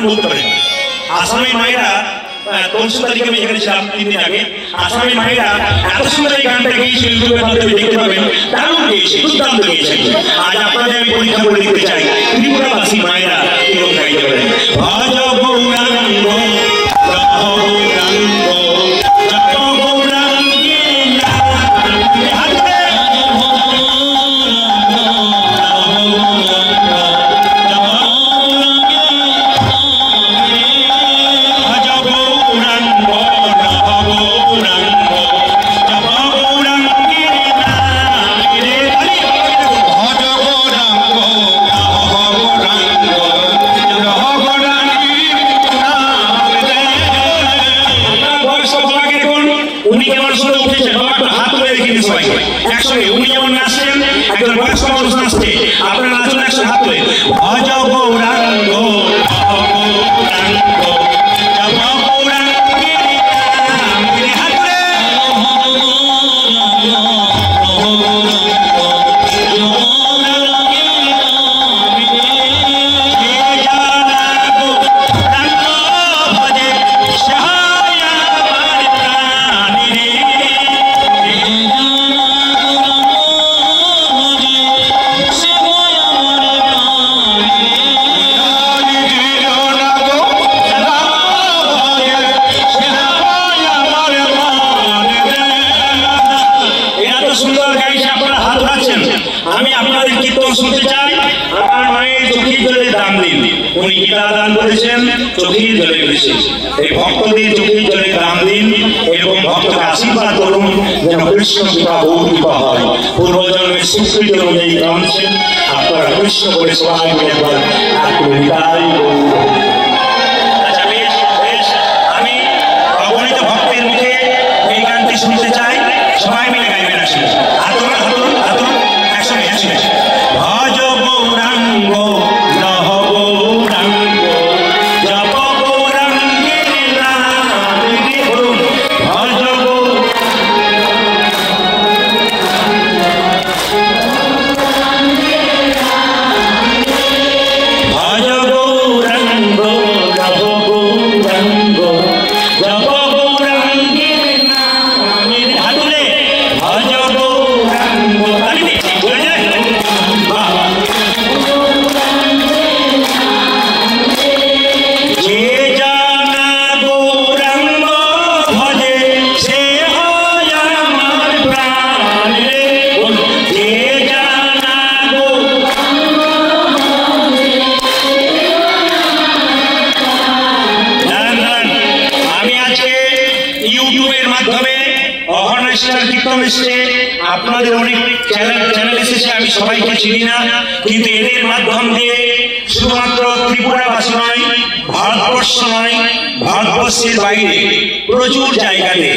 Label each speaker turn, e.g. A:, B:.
A: গান বলতে পারেন। আসামি মায়েরা ৫ তারিখে আমি এখানে ছিলাম ৩ দিন আগে। আসামি মায়েরা এত সুন্দর এই গানটা গিয়েছে, ইউটিউবের মাধ্যমে দেখতে পাবেন, দারুণ গিয়েছে, দুর্দান্ত গিয়েছে। আজ আপনাদের আমি পরীক্ষা করে দিতে চাই ত্রিপুরাবাসী মায়েরা কিরকম গাইতে পারেন। ভজ গৌরাঙ্গ ভক্তদের চোখের জলে দান দিন এবং ভক্তকে আশীর্বাদ করুন যেন কৃষ্ণ কৃপা গৌরীপা হয়। পূর্বজন্মের সুকৃতি অনুযায়ী কাঁদছেন আপনারা কৃষ্ণ করে সবাই মিলে আচ্ছা বেশ বেশ, আমি অগণিত ভক্তের মুখে এই গানটি শুনতে চাই, সবাই মিলে গাইবেন। আসলে হাতুন হাতুন হাতুন একসঙ্গে একসঙ্গে। ভজ গৌরাঙ্গ নহ গৌরাঙ্গ জপ আপনাদের অনেক চ্যানেল এসেছে, আমি সবাইকে চিনি না, কিন্তু এদের মাধ্যম দিয়ে শুধুমাত্র ত্রিপুরাবাসী নয়, ভারতবর্ষ নয়, ভারতবর্ষের বাইরে প্রচুর জায়গাতে